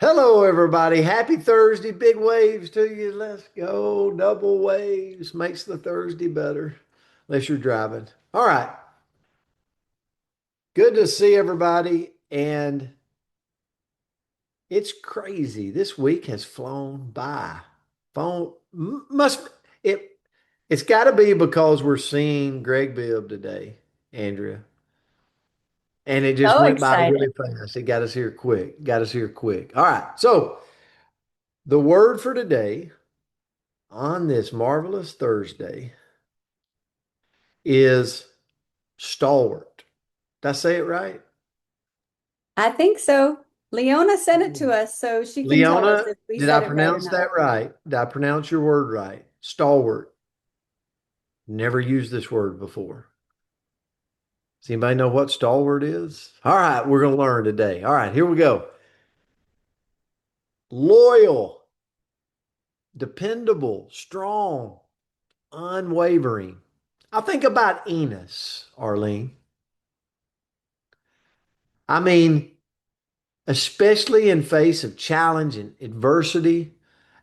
Hello, everybody. Happy Thursday. Big waves to you. Let's go. Double waves makes the Thursday better, unless you're driving. All right. Good to see everybody. And it's crazy. This week has flown by. Must it it's got to be because we're seeing Greg Bibb today, Andrea. And it just So went by excited. really fast. It got us here quick. Got us here quick. All right. So the word for today on this marvelous Thursday is stalwart. Did I say it right? I think so. Leona sent it to us so she can tell us Leona, if we did I said it right or pronounce not. that right? Did I pronounce your word right? Stalwart. Never used this word before. Does anybody know what stalwart is? All right, we're going to learn today. All right, here we go. Loyal, dependable, strong, unwavering. I think about Enos, Arlene. I mean, especially in face of challenge and adversity,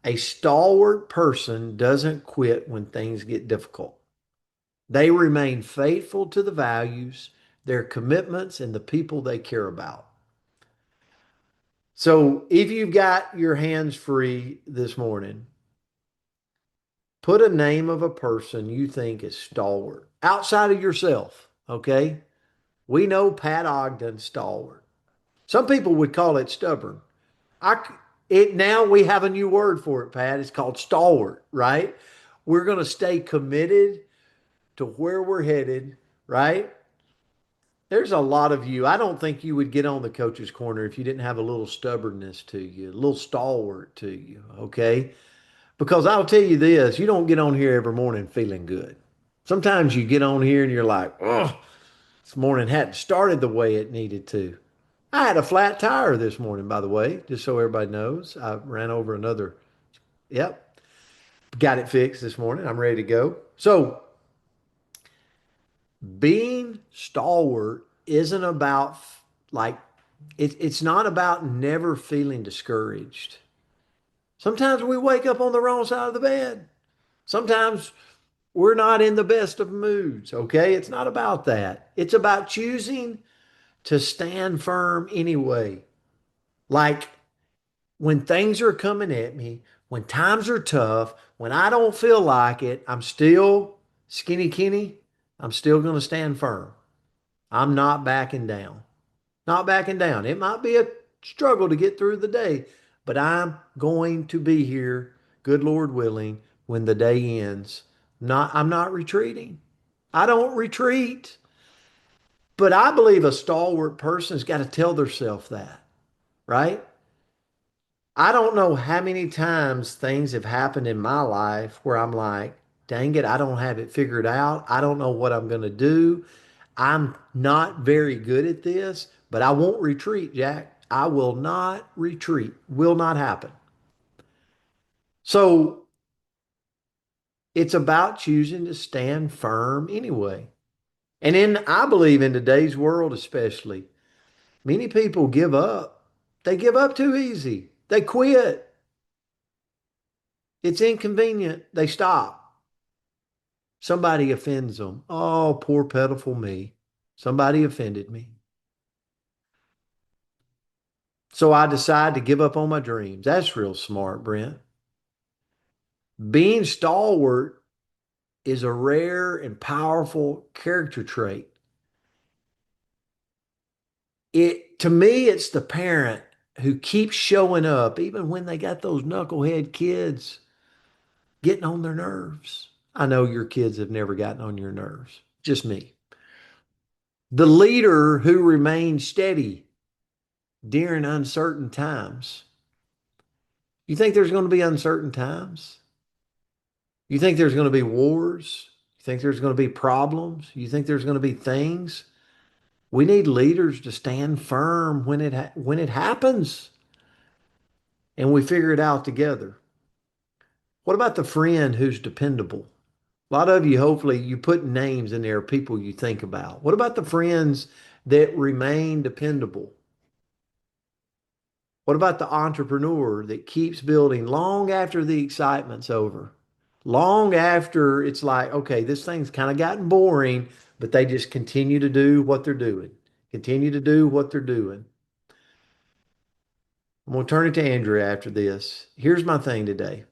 a stalwart person doesn't quit when things get difficult. They remain faithful to the values, their commitments, and the people they care about. So if you've got your hands free this morning, put a name of a person you think is stalwart outside of yourself. Okay. We know Pat Ogden stalwart. Some people would call it stubborn. I it now we have a new word for it, Pat. It's called stalwart, right? We're going to stay committed to where we're headed, right? There's a lot of you. I don't think you would get on the coach's corner if you didn't have a little stubbornness to you, a little stalwart to you, okay? Because I'll tell you this, you don't get on here every morning feeling good. Sometimes you get on here and you're like, oh, this morning hadn't started the way it needed to. I had a flat tire this morning, by the way, just so everybody knows. I ran over another. Yep. Got it fixed this morning. I'm ready to go. So, being stalwart isn't about like, it's not about never feeling discouraged. Sometimes we wake up on the wrong side of the bed. Sometimes we're not in the best of moods, okay? It's not about that. It's about choosing to stand firm anyway. Like, when things are coming at me, when times are tough, when I don't feel like it, I'm still skinny Kenny. I'm still going to stand firm. I'm not backing down. Not backing down. It might be a struggle to get through the day, but I'm going to be here, good Lord willing, when the day ends. I'm not retreating. I don't retreat. But I believe a stalwart person has got to tell themselves that, right? I don't know how many times things have happened in my life where I'm like, dang it, I don't have it figured out. I don't know what I'm going to do. I'm not very good at this, but I won't retreat, Jack. I will not retreat. Will not happen. So it's about choosing to stand firm anyway. I believe in today's world, especially, many people give up. They give up too easy. They quit. It's inconvenient. They stop. Somebody offends them. Oh, poor pitiful me. Somebody offended me. So I decide to give up on my dreams. That's real smart, Brent. Being stalwart is a rare and powerful character trait. It to me, it's the parent who keeps showing up even when they got those knucklehead kids getting on their nerves. I know your kids have never gotten on your nerves, just me. The leader who remains steady during uncertain times. You think there's going to be uncertain times? You think there's going to be wars? You think there's going to be problems? You think there's going to be things? We need leaders to stand firm when when it happens and we figure it out together. What about the friend who's dependable? A lot of you, hopefully, you put names in there, people you think about. What about the friends that remain dependable? What about the entrepreneur that keeps building long after the excitement's over? Long after it's like, okay, this thing's kind of gotten boring, but they just continue to do what they're doing, continue to do what they're doing. I'm going to turn it to Andrea after this. Here's my thing today.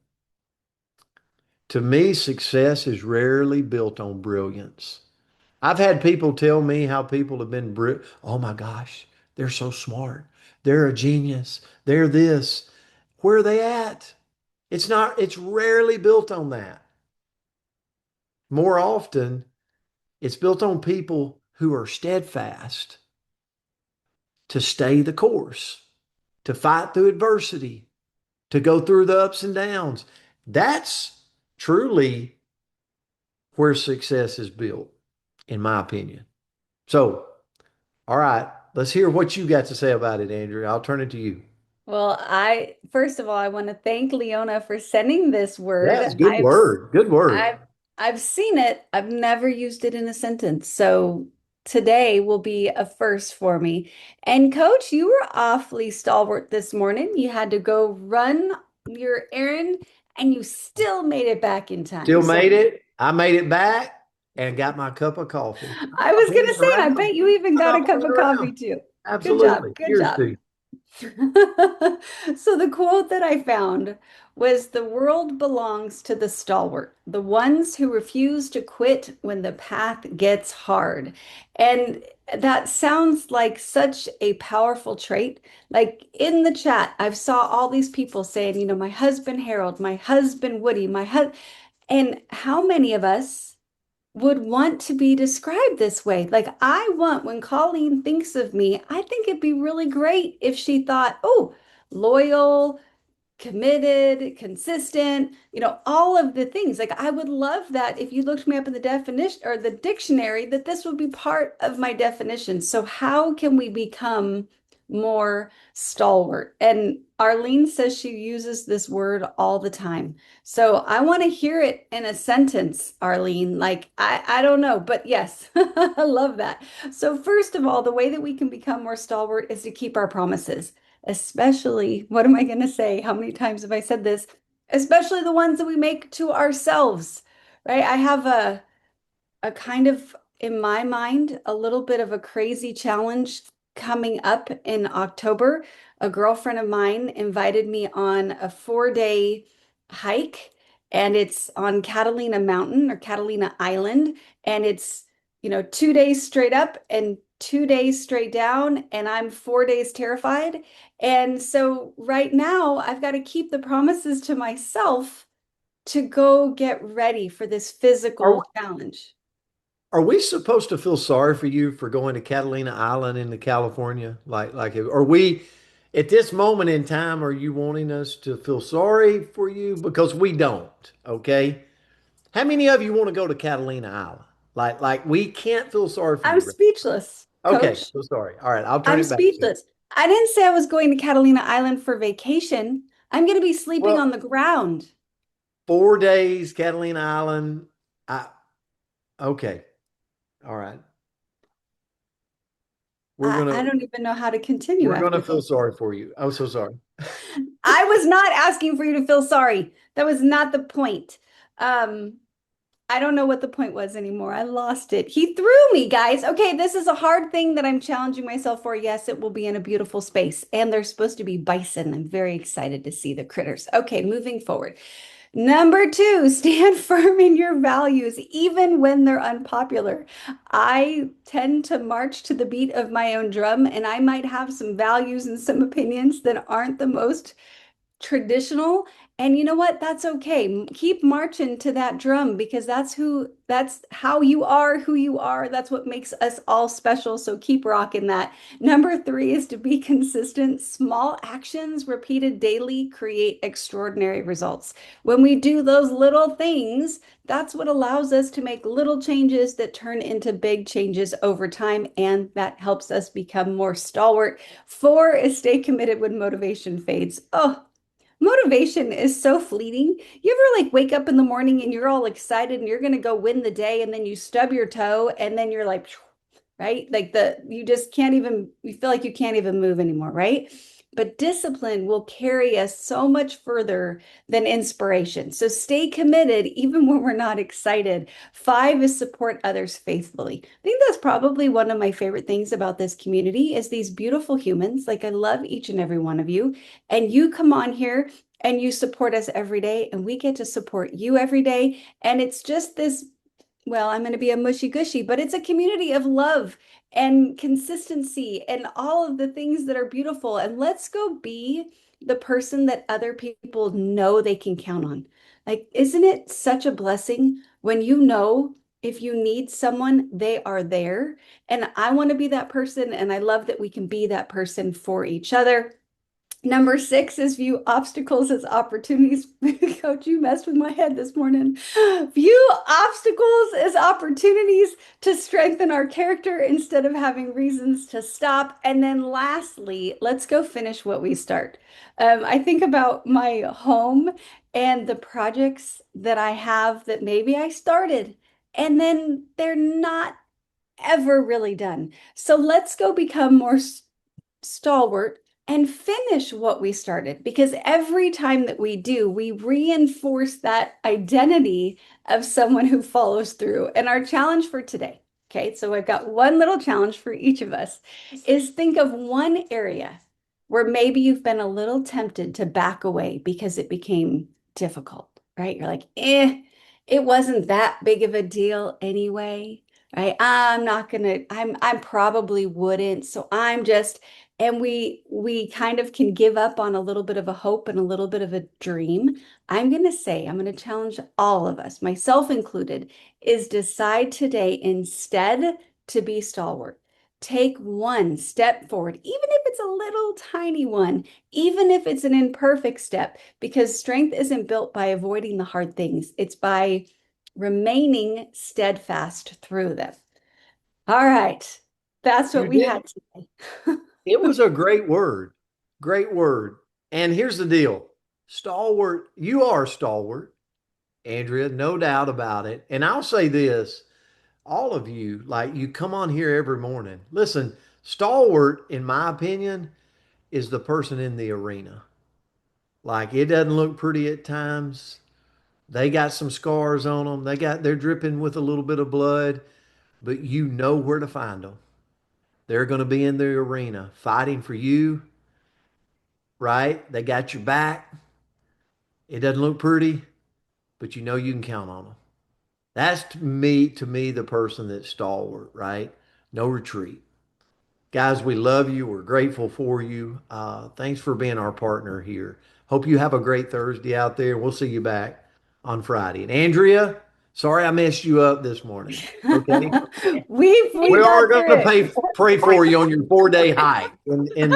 To me, success is rarely built on brilliance. I've had people tell me how people have been, oh my gosh, they're so smart. They're a genius. They're this. Where are they at? It's not, it's rarely built on that. More often, it's built on people who are steadfast to stay the course, to fight through adversity, to go through the ups and downs. That's truly where success is built, in my opinion. So, all right, let's hear what you got to say about it, Andrew. I'll turn it to you. Well, first of all, I want to thank Leona for sending this word. Yeah, it's a good word. Good word. I've I've seen it. I've never used it in a sentence. So today will be a first for me. And Coach, you were awfully stalwart this morning. You had to go run your errand and you still made it back in time. Still So made it. I made it back and got my cup of coffee. I'm I not was playing gonna say, and I around. bet you even I'm got a not cup playing of around. coffee too. Good job. Absolutely. Good Cheers job. to you. So the quote that I found was the world belongs to the stalwart, the ones who refuse to quit when the path gets hard. And that sounds like such a powerful trait. Like in the chat, I've saw all these people saying, my husband Harold, my husband Woody, my husband, and how many of us would want to be described this way. Like, I want, when Colleen thinks of me, I think it'd be really great if she thought, oh, loyal, committed, consistent, all of the things. Like, I would love that if you looked me up in the definition or the dictionary, that this would be part of my definition. So, how can we become more stalwart? And Arlene says she uses this word all the time. So, I want to hear it in a sentence, Arlene. Like, I don't know, but yes, I love that. So, first of all, the way that we can become more stalwart is to keep our promises, especially, what am I going to say? How many times have I said this? Especially the ones that we make to ourselves, right? I have a kind of, in my mind, a little bit of a crazy challenge coming up in October. A girlfriend of mine invited me on a 4-day hike, and it's on Catalina Mountain or Catalina Island, and it's 2 days straight up and 2 days straight down, and I'm 4 days terrified. And so right now, I've got to keep the promises to myself to go get ready for this Are physical challenge. are we supposed to feel sorry for you for going to Catalina Island in California? Are we at this moment in time, are you wanting us to feel sorry for you? Because we don't, okay? How many of you want to go to Catalina Island? Like we can't feel sorry for I'm you, right? speechless, Okay, Coach. so sorry. All right, I'll turn I'm it back to you. speechless. I didn't say I was going to Catalina Island for vacation. I'm going to be sleeping on Well, the ground. 4 days, Catalina Island. I okay. All right. We're I gonna don't even know how to continue we're gonna after feel this. sorry for you. I'm so sorry. I was not asking for you to feel sorry. That was not the point. Um, I don't know what the point was anymore. I lost it. He threw me, guys. Okay, this is a hard thing that I'm challenging myself for. Yes, it will be in a beautiful space. And there's supposed to be bison. I'm very excited to see the critters. Okay, moving forward. Number two, stand firm in your values, even when they're unpopular. I tend to march to the beat of my own drum, and I might have some values and some opinions that aren't the most traditional. And you know what? That's okay. Keep marching to that drum because that's how you are, who you are. That's what makes us all special. So keep rocking that. Number three is to be consistent. Small actions repeated daily create extraordinary results. When we do those little things, that's what allows us to make little changes that turn into big changes over time. And that helps us become more stalwart. Four is stay committed when motivation fades. Oh, motivation is so fleeting. You ever like wake up in the morning and you're all excited and you're going to go win the day and then you stub your toe and then you're like, right? Like you just can't even, you feel like you can't even move anymore, right? but discipline will carry us so much further than inspiration. So stay committed even when we're not excited. Five is support others faithfully. I think that's probably one of my favorite things about this community is these beautiful humans. Like I love each and every one of you. And you come on here and you support us every day, and we get to support you every day. And it's just this, well, I'm going to be a mushy gushy, but it's a community of love and consistency and all of the things that are beautiful. And let's go be the person that other people know they can count on. Like, isn't it such a blessing when you know if you need someone, they are there? And I want to be that person. And I love that we can be that person for each other. Number six is view obstacles as opportunities. Coach, you messed with my head this morning. View obstacles as opportunities to strengthen our character instead of having reasons to stop. And then lastly, let's go finish what we start. I think about my home and the projects that I have that maybe I started and then they're not ever really done. So let's go become more stalwart and finish what we started because every time that we do, we reinforce that identity of someone who follows through. And our challenge for today, okay, so I've got one little challenge for each of us is think of one area where maybe you've been a little tempted to back away because it became difficult, right? You're like, it wasn't that big of a deal anyway, right? I'm not gonna, I'm probably wouldn't. So I'm just, and we kind of can give up on a little bit of a hope and a little bit of a dream. I'm going to say, I'm going to challenge all of us, myself included, is decide today instead to be stalwart. Take one step forward, even if it's a little tiny one, even if it's an imperfect step, because strength isn't built by avoiding the hard things. It's by remaining steadfast through them. All right. That's what You we did. had today. It was a great word. Great word. And here's the deal. Stalwart, you are stalwart, Andrea, no doubt about it. And I'll say this, all of you, like you come on here every morning. Listen, stalwart, in my opinion, is the person in the arena. Like it doesn't look pretty at times. They got some scars on them. They're dripping with a little bit of blood, but you know where to find them. They're going to be in the arena fighting for you, right? They got your back. It doesn't look pretty, but you know you can count on them. That's to me, the person that's stalwart, right? No retreat. Guys, we love you. We're grateful for you. Thanks for being our partner here. Hope you have a great Thursday out there. We'll see you back on Friday. And Andrea, sorry I messed you up this morning. Okay. We We got are going through to it. pray for you on your 4-day hike. And